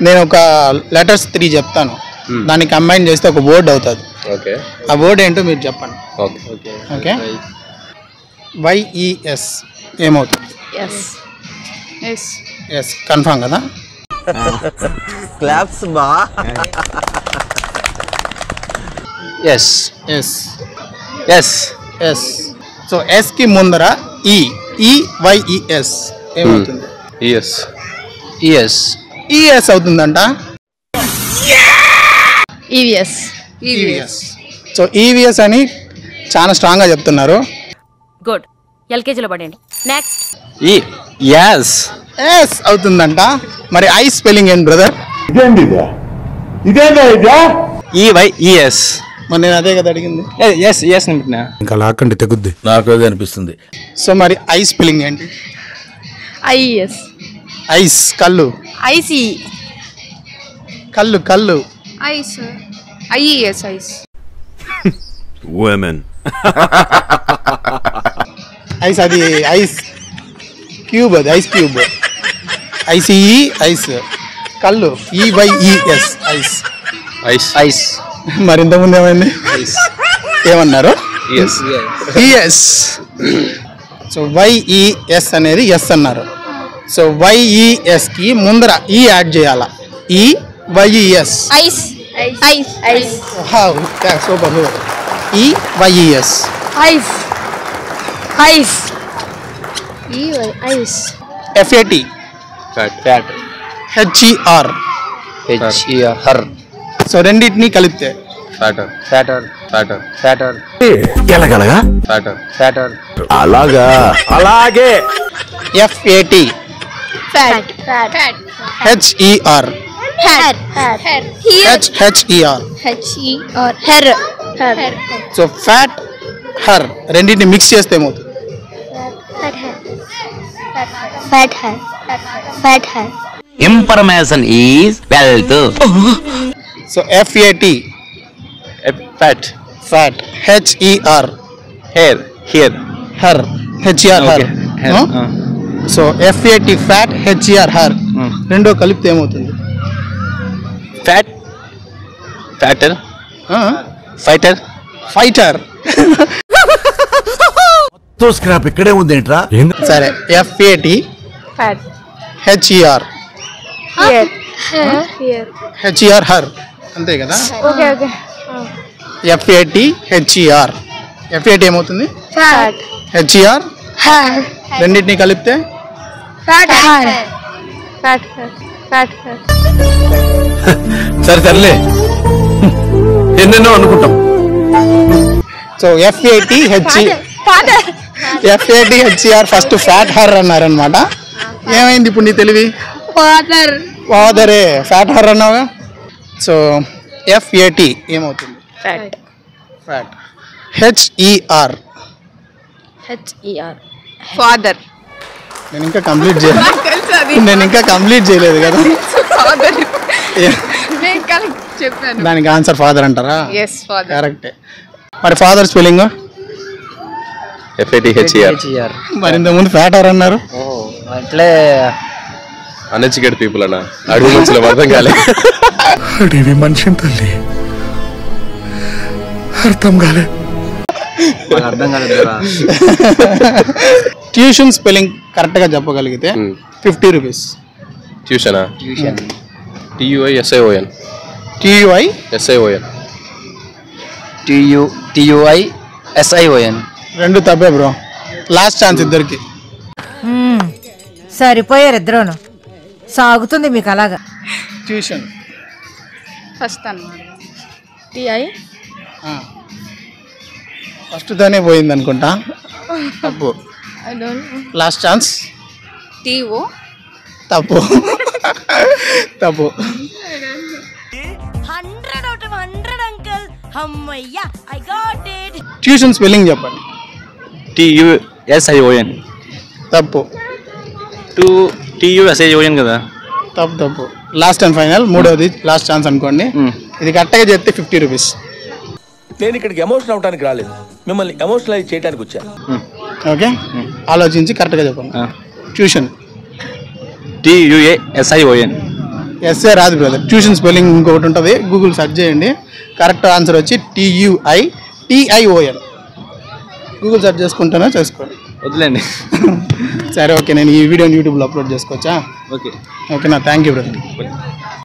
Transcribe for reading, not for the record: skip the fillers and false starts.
నేను ఒక లెటర్స్ 3 చెప్తాను, దాన్ని కంబైన్ చేస్తే ఒక వర్డ్ అవుతుంది. ఓకే, ఆ వర్డ్ ఏంటో మీరు చెప్పండి. Okay okay. YES ఏమవుతుంది? ఎస్ కన్ఫామ్ కదా? క్లాప్స్ బా. S S S S. So S కి ముందర EYES ఏమవుతుంది? ఈఎస్ ఈఎస్ ES అవుతుందంట. EVS. సో EVS అని చాలా స్ట్రాంగ్గా చెప్తున్నారు. గుడ్, ఎల్కేజీలో పడండి. నెక్స్ట్ ఎస్ ఎస్ అవుతుందంట. మరి ఐ స్పెల్లింగ్ ఏంటి బ్రదర్? EYES. మరి నేను అదే కదా అడిగింది. ఎస్ ఎస్ నింపుతున్నా. ఇంకా లాక్కండి తెగుద్ది, నాకు అదే అనిపిస్తుంది. సో మరి ఐ స్పెల్లింగ్ ఏంటి? IES. ఐస్ కళ్ళు, ICE. కళ్ళు కళ్ళు. IES. women ఐస్ అది ఐస్ క్యూబ్, అది ఐస్ క్యూబ్. ICE ice. కళ్ళు EYES ఐస్. Eyes eyes. మరి ఇంతకుముందు ఏమైంది? ఏమన్నారు? ES. సో YES అనేది ఎస్ అన్నారు. సో YES కి ముందర ఈ యాడ్ చేయాలా? EYES. Super. EYES. FAT. Fat. HER. Her. So రెండింటినీ కలిపితే ఫ్యాటర్ ఫ్యాటర్ ఫ్యాటర్ ఫ్యాటర్ ఎలాగలగా ఫ్యాటర్ ఫ్యాటర్. అలాగా అలాగే. FAT. HER. HER. So fat her రెండింటిని మిక్స్ చేస్తే ఏమవుతుంది? Information is wealth. So FAT fat. Fat. HER hair here. Her. HER her. So FAT fat, HER her రెండో కలిపితే ఏమవుతుంది? Fat fatter fighter. ఫైటర్. తో స్క్రాప్ ఇక్కడే ఉంది ఏంట్రా? సరే FAT HER HER హర్ అంతే కదా? FAT HER. FAT ఏమవుతుంది? HER రెండింటినీ కలిపితే సరే సర్లే, ఎన్నెన్నో అనుకుంటాం. So FAT HER first fat her అన్నారనమాట. ఏమైంది ఇప్పుడు నీ తెలివి? ఫాదరే ఫ్యాట్ హర్ అన్నావుగా. సో FAT ఏమవుతుంది? ఫ్యాట్. HER father. నేను ఇంకా కంప్లీట్ చేయలేదు కదా. దానికి ఆన్సర్ ఫాదర్ అంటారా? కరెక్టే. మరి ఫాదర్ స్పెల్లింగ్? FAT HER. మరి ఇంతకుముందు ఫ్యాట్ హర్ అన్నారు. అట్లే అన్ఎడ్యుకేటెడ్ పీపుల్ అన్న, అడుగు మనుషులు అర్థం కాలేదు. అడివి మనిషి తల్లి అర్థం కాలేదు. అర్థం కాలేదు. ట్యూషన్ స్పెల్లింగ్ కరెక్ట్గా చెప్పగలిగితే 50 రూపీస్. ట్యూషనా? ట్యూషన్. TUISION. TUISION. రెండు తప్పే బ్రో. లాస్ట్ ఛాన్స్ ఇద్దరికి. సరిపోయారు ఇద్దరును. సాగుతుంది మీకు అలాగా. ట్యూషన్ ఫస్ట్ అన్నమాట. TI ఫస్ట్ తోనే పోయింది అనుకుంటా. తప్పు. Last chance. TO తప్పు. తప్పు. 100 out of 100 అంకుల్. అమ్మయ్యా I got it. Tuition spelling చెప్పండి. TUSION. తప్పు. TUSION కదా? తప్పు. లాస్ట్ అండ్ ఫైనల్, మూడోది లాస్ట్ ఛాన్స్ అనుకోండి. ఇది కరెక్ట్గా చెప్తే 50 రూపీస్. నేను ఇక్కడికి ఎమోషనల్ అవడానికి రాలేదు, మిమ్మల్ని ఎమోషనలైజ్ చేయడానికి వచ్చాను. ఓకే, ఆలోచించి కరెక్ట్గా చెప్పండి. ట్యూషన్. TUSION. ఎస్ఏ రాదు బ్రదర్, ట్యూషన్ స్పెల్లింగ్ ఇంకొకటి ఉంటుంది, గూగుల్ సెర్చ్ చేయండి. కరెక్ట్ ఆన్సర్ వచ్చి TUITION. గూగుల్ సెర్చ్ చేసుకుంటానో చేసుకోండి. వదిలేండి. సరే ఓకే, నేను ఈ వీడియోని యూట్యూబ్లో అప్లోడ్ చేసుకోవచ్చా? ఓకే. ఓకేనా, థ్యాంక్ యూ బ్రదర్.